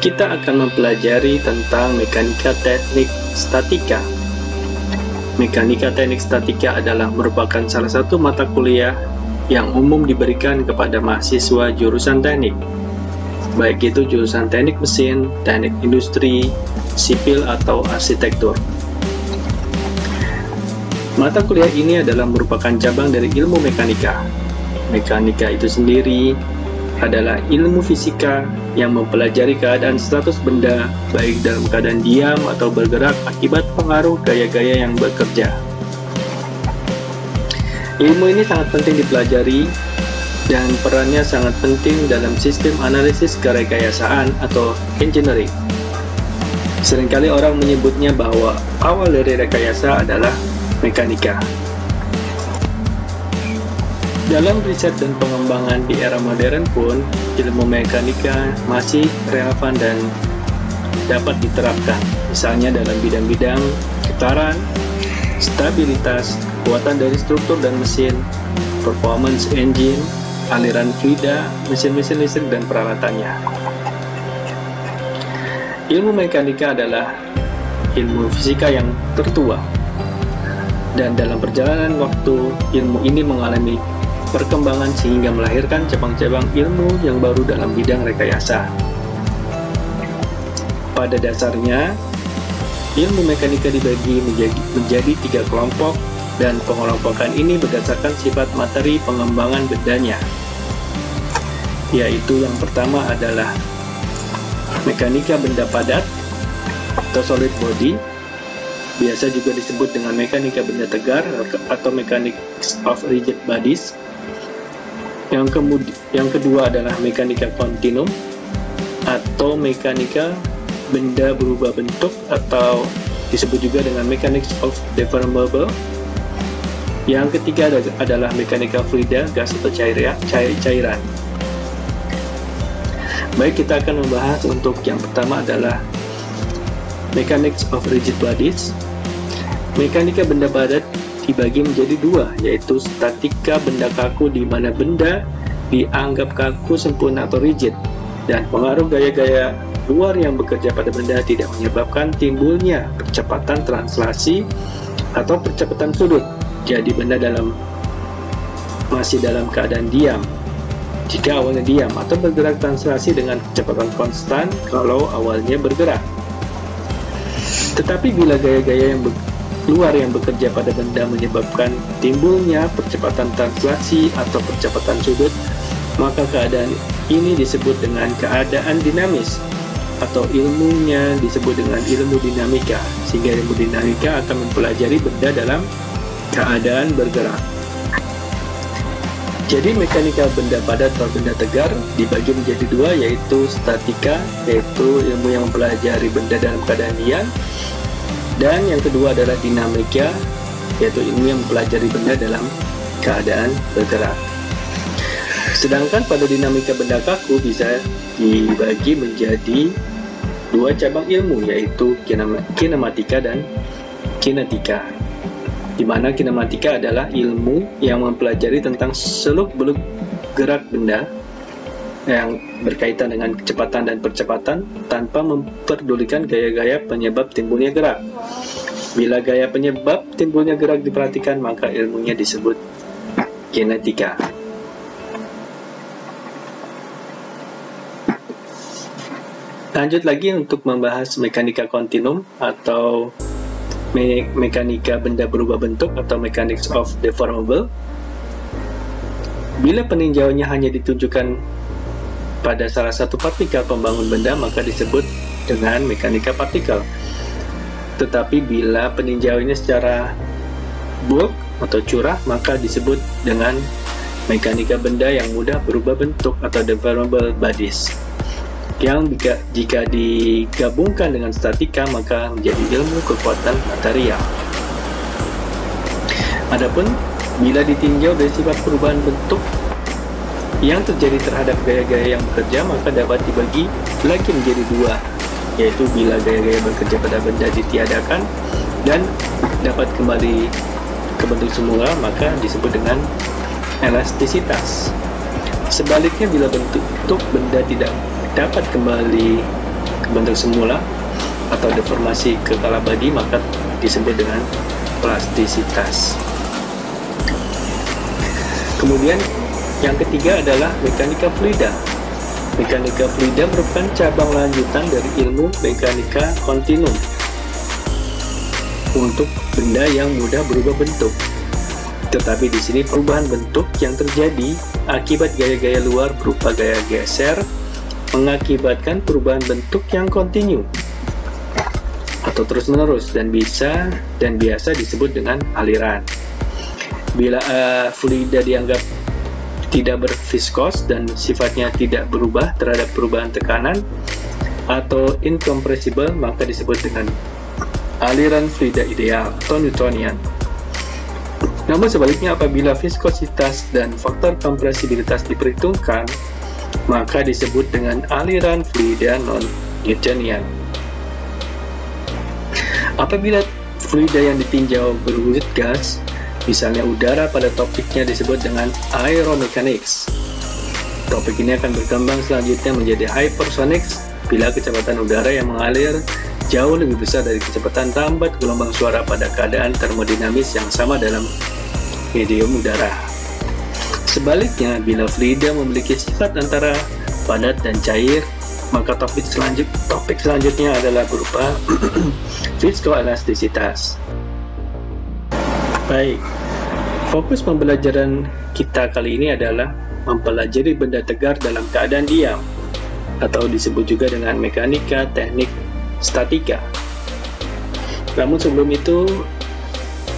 kita akan mempelajari tentang mekanika teknik statika. Mekanika teknik statika adalah merupakan salah satu mata kuliah yang umum diberikan kepada mahasiswa jurusan teknik, baik itu jurusan teknik mesin, teknik industri, sipil, atau arsitektur. Mata kuliah ini adalah merupakan cabang dari ilmu mekanika. Mekanika itu sendiri adalah ilmu fisika yang mempelajari keadaan status benda, baik dalam keadaan diam atau bergerak akibat pengaruh gaya-gaya yang bekerja. Ilmu ini sangat penting dipelajari dan perannya sangat penting dalam sistem analisis kerekayasaan atau engineering. Seringkali orang menyebutnya bahwa awal dari rekayasa adalah mekanika. Dalam riset dan pengembangan di era modern pun, ilmu mekanika masih relevan dan dapat diterapkan, misalnya dalam bidang-bidang getaran, stabilitas, kekuatan dari struktur dan mesin, performance engine, aliran fluida, mesin-mesin listrik, dan peralatannya. Ilmu mekanika adalah ilmu fisika yang tertua, dan dalam perjalanan waktu, ilmu ini mengalami perkembangan sehingga melahirkan cabang-cabang ilmu yang baru dalam bidang rekayasa. Pada dasarnya, ilmu mekanika dibagi menjadi 3 kelompok, dan pengelompokan ini berdasarkan sifat materi pengembangan bendanya, yaitu yang pertama adalah mekanika benda padat atau solid body, biasa juga disebut dengan mekanika benda tegar atau mechanics of rigid bodies. Yang kedua adalah mekanika kontinum atau mekanika benda berubah bentuk atau disebut juga dengan mechanics of deformable. Yang ketiga adalah mekanika fluida, gas atau cairan. Baik, kita akan membahas untuk yang pertama adalah mechanics of rigid bodies. Mekanika benda padat dibagi menjadi 2, yaitu statika benda kaku di mana benda dianggap kaku, sempurna, atau rigid, dan pengaruh gaya-gaya luar yang bekerja pada benda tidak menyebabkan timbulnya percepatan translasi atau percepatan sudut. Jadi benda masih dalam keadaan diam jika awalnya diam, atau bergerak translasi dengan kecepatan konstan kalau awalnya bergerak. Tetapi bila gaya-gaya yang luar yang bekerja pada benda menyebabkan timbulnya percepatan translasi atau percepatan sudut, maka keadaan ini disebut dengan keadaan dinamis, atau ilmunya disebut dengan ilmu dinamika, sehingga ilmu dinamika akan mempelajari benda dalam keadaan bergerak. Jadi mekanika benda padat atau benda tegar dibagi menjadi 2, yaitu statika, yaitu ilmu yang mempelajari benda dalam keadaan diam, dan yang kedua adalah dinamika, yaitu ilmu yang mempelajari benda dalam keadaan bergerak. Sedangkan pada dinamika benda kaku bisa dibagi menjadi 2 cabang ilmu, yaitu kinematika dan kinetika, di mana kinematika adalah ilmu yang mempelajari tentang seluk-beluk gerak benda yang berkaitan dengan kecepatan dan percepatan tanpa memperdulikan gaya-gaya penyebab timbulnya gerak. Bila gaya penyebab timbulnya gerak diperhatikan, maka ilmunya disebut kinetika. Lanjut lagi untuk membahas mekanika kontinum atau mekanika benda berubah bentuk atau mechanics of deformable. Bila peninjauannya hanya ditunjukkan pada salah satu partikel pembangun benda, maka disebut dengan mekanika partikel. Tetapi bila peninjauannya secara bulk atau curah, maka disebut dengan mekanika benda yang mudah berubah bentuk atau deformable bodies, yang jika digabungkan dengan statika maka menjadi ilmu kekuatan material. Adapun bila ditinjau dari sifat perubahan bentuk yang terjadi terhadap gaya-gaya yang bekerja, maka dapat dibagi lagi menjadi 2, yaitu bila gaya-gaya bekerja pada benda ditiadakan dan dapat kembali ke bentuk semula, maka disebut dengan elastisitas. Sebaliknya, bila bentuk benda tidak dapat kembali bentuk semula atau deformasi kekalabadi, maka disebut dengan plastisitas. Kemudian yang ketiga adalah mekanika fluida. Mekanika fluida merupakan cabang lanjutan dari ilmu mekanika kontinum untuk benda yang mudah berubah bentuk. Tetapi di sini perubahan bentuk yang terjadi akibat gaya-gaya luar berupa gaya geser mengakibatkan perubahan bentuk yang kontinu atau terus-menerus dan biasa disebut dengan aliran. Bila fluida dianggap tidak berviskos dan sifatnya tidak berubah terhadap perubahan tekanan atau incompressible, maka disebut dengan aliran fluida ideal atau Newtonian. Namun sebaliknya, apabila viskositas dan faktor kompresibilitas diperhitungkan, maka disebut dengan aliran fluida non-Newtonian. Apabila fluida yang ditinjau berwujud gas, misalnya udara, pada topiknya disebut dengan aeromechanics. Topik ini akan berkembang selanjutnya menjadi hypersonics bila kecepatan udara yang mengalir jauh lebih besar dari kecepatan tambat gelombang suara pada keadaan termodinamis yang sama dalam medium udara. Sebaliknya, bila fluida memiliki sifat antara padat dan cair, maka topik selanjutnya adalah berupa viskoelastisitas. Baik, fokus pembelajaran kita kali ini adalah mempelajari benda tegar dalam keadaan diam, atau disebut juga dengan mekanika teknik statika. Namun sebelum itu,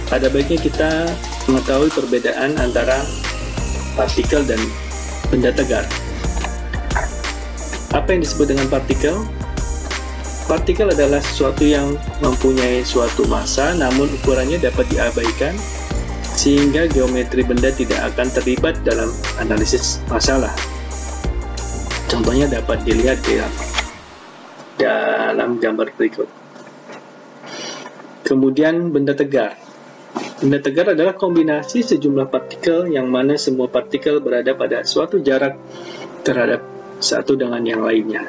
ada baiknya kita mengetahui perbedaan antara partikel dan benda tegar. Apa yang disebut dengan partikel? Partikel adalah sesuatu yang mempunyai suatu massa namun ukurannya dapat diabaikan sehingga geometri benda tidak akan terlibat dalam analisis masalah. Contohnya dapat dilihat di dalam gambar berikut. Kemudian benda tegar. Benda tegar adalah kombinasi sejumlah partikel yang mana semua partikel berada pada suatu jarak terhadap satu dengan yang lainnya.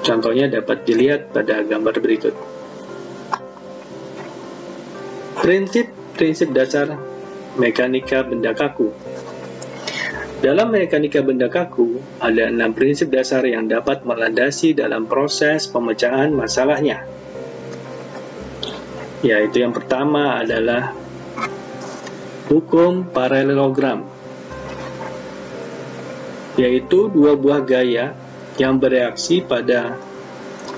Contohnya dapat dilihat pada gambar berikut. Prinsip dasar mekanika benda kaku. Dalam mekanika benda kaku, ada 6 prinsip dasar yang dapat melandasi dalam proses pemecahan masalahnya. Yaitu yang pertama adalah hukum paralelogram, yaitu dua buah gaya yang bereaksi pada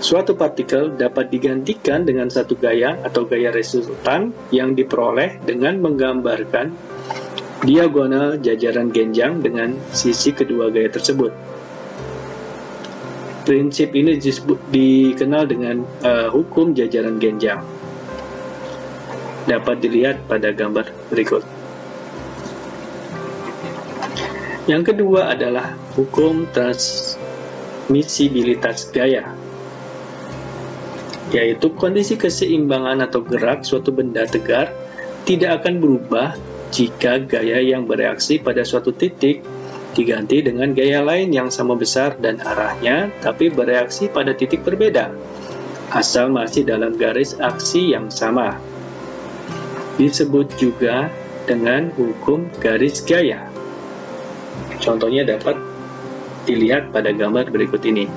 suatu partikel dapat digantikan dengan satu gaya atau gaya resultan yang diperoleh dengan menggambarkan diagonal jajaran genjang dengan sisi kedua gaya tersebut. Prinsip ini dikenal dengan hukum jajaran genjang. Dapat dilihat pada gambar berikut. Yang kedua adalah hukum transmisibilitas gaya, yaitu kondisi keseimbangan atau gerak suatu benda tegar tidak akan berubah jika gaya yang bereaksi pada suatu titik diganti dengan gaya lain yang sama besar dan arahnya, tapi bereaksi pada titik berbeda, asal masih dalam garis aksi yang sama. Disebut juga dengan hukum garis gaya. Contohnya dapat dilihat pada gambar berikut ini.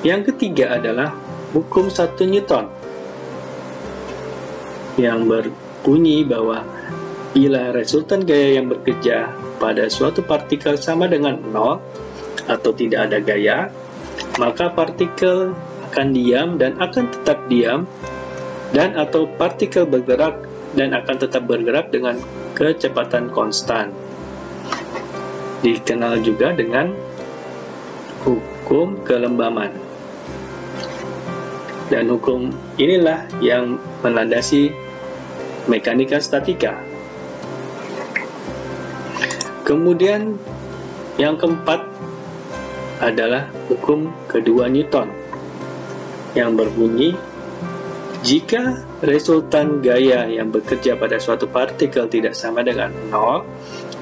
Yang ketiga adalah hukum 1 Newton yang berbunyi bahwa bila resultan gaya yang bekerja pada suatu partikel sama dengan 0 atau tidak ada gaya, maka partikel akan diam dan akan tetap diam, dan atau partikel bergerak dan akan tetap bergerak dengan kecepatan konstan. Dikenal juga dengan hukum kelembaman. Dan hukum inilah yang melandasi mekanika statika. Kemudian yang keempat adalah hukum kedua Newton yang berbunyi, jika resultan gaya yang bekerja pada suatu partikel tidak sama dengan 0,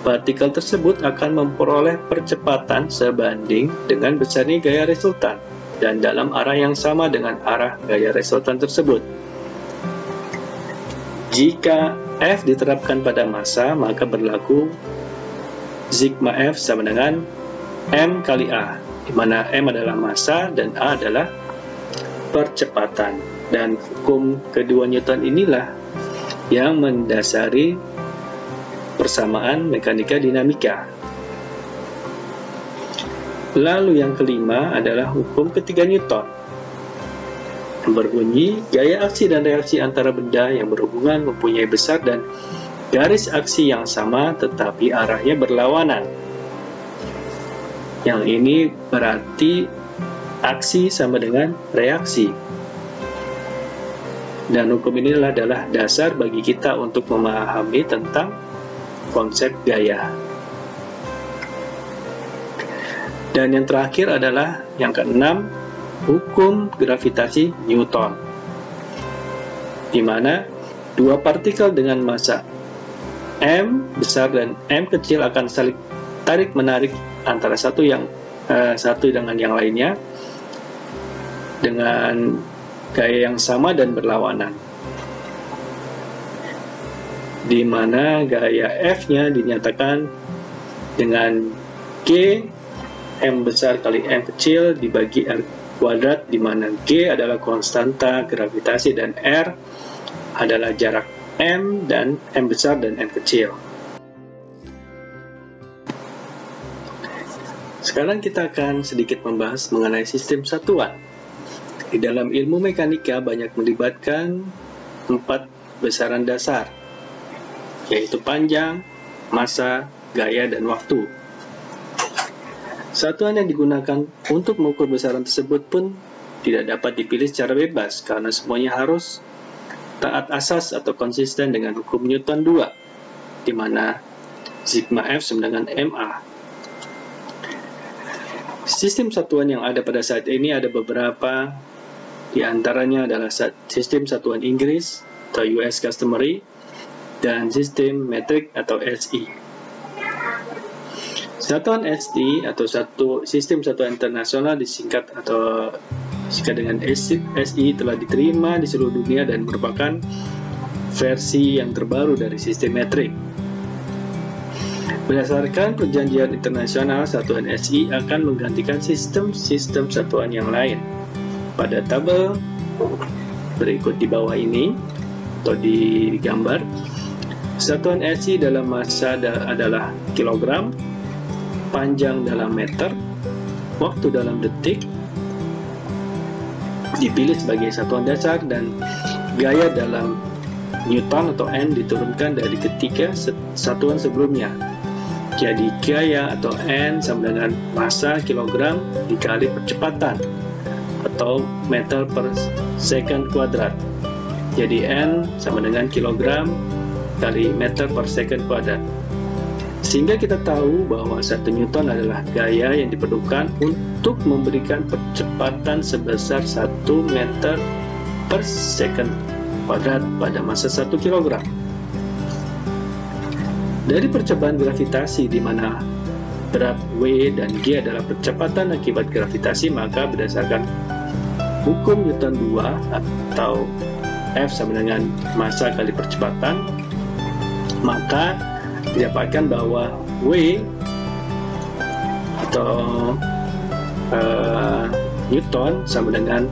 partikel tersebut akan memperoleh percepatan sebanding dengan besarnya gaya resultan dan dalam arah yang sama dengan arah gaya resultan tersebut. Jika F diterapkan pada massa, maka berlaku sigma F sama dengan M kali A, di mana M adalah massa dan A adalah percepatan. Dan hukum kedua Newton inilah yang mendasari persamaan mekanika dinamika. Lalu yang kelima adalah hukum ketiga Newton, berbunyi, gaya aksi dan reaksi antara benda yang berhubungan mempunyai besar dan garis aksi yang sama tetapi arahnya berlawanan. Yang ini berarti aksi sama dengan reaksi. Dan hukum ini adalah dasar bagi kita untuk memahami tentang konsep gaya. Dan yang terakhir adalah yang keenam, hukum gravitasi Newton, di mana dua partikel dengan massa M besar dan M kecil akan saling tarik-menarik antara satu dengan yang lainnya dengan gaya yang sama dan berlawanan, di mana gaya F-nya dinyatakan dengan G M besar kali M kecil dibagi R kuadrat, di mana G adalah konstanta gravitasi dan R adalah jarak M dan M besar dan M kecil. Sekarang kita akan sedikit membahas mengenai sistem satuan. Di dalam ilmu mekanika banyak melibatkan 4 besaran dasar, yaitu panjang, massa, gaya, dan waktu. Satuan yang digunakan untuk mengukur besaran tersebut pun tidak dapat dipilih secara bebas karena semuanya harus taat asas atau konsisten dengan hukum Newton 2, di mana sigma F sama dengan MA. Sistem satuan yang ada pada saat ini ada beberapa, di antaranya adalah sistem satuan Inggris atau US Customary dan sistem metrik atau SI. Satuan SI atau sistem satuan internasional disingkat dengan SI telah diterima di seluruh dunia dan merupakan versi yang terbaru dari sistem metrik. Berdasarkan perjanjian internasional, satuan SI akan menggantikan sistem-sistem satuan yang lain. Pada tabel berikut di bawah ini atau di gambar, satuan SI dalam massa adalah kilogram, panjang dalam meter, waktu dalam detik dipilih sebagai satuan dasar, dan gaya dalam Newton atau N diturunkan dari ketiga satuan sebelumnya. Jadi gaya atau N sama dengan massa kilogram dikali percepatan atau meter per second kuadrat. Jadi N sama dengan kilogram kali meter per second kuadrat. Sehingga kita tahu bahwa 1 Newton adalah gaya yang diperlukan untuk memberikan percepatan sebesar 1 meter per second kuadrat pada massa 1 kilogram. Dari percobaan gravitasi di mana berat W dan G adalah percepatan akibat gravitasi, maka berdasarkan hukum Newton 2 atau F sama dengan massa kali percepatan, maka didapatkan bahwa W atau Newton sama dengan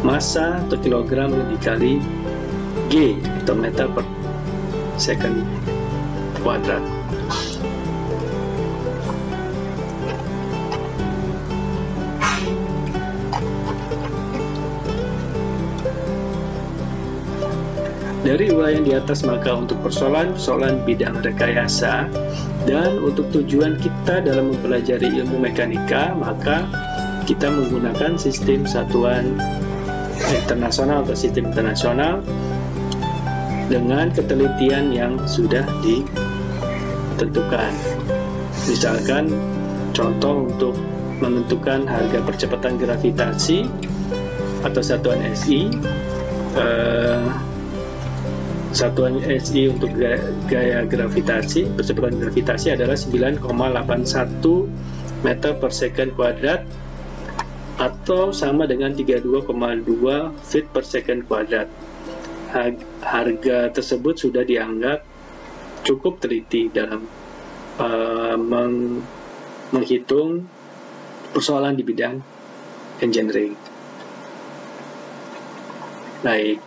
massa atau kilogram dikali G atau meter per second kuadrat. Dari uraian di atas, maka untuk persoalan-persoalan bidang rekayasa dan untuk tujuan kita dalam mempelajari ilmu mekanika, maka kita menggunakan sistem satuan internasional atau sistem internasional dengan ketelitian yang sudah ditentukan. Misalkan contoh untuk menentukan harga percepatan gravitasi atau satuan SI, satuan SI untuk gaya gravitasi, percepatan gravitasi adalah 9,81 meter per second kuadrat atau sama dengan 32,2 feet per second kuadrat. Harga tersebut sudah dianggap cukup teliti dalam menghitung persoalan di bidang engineering. Baik.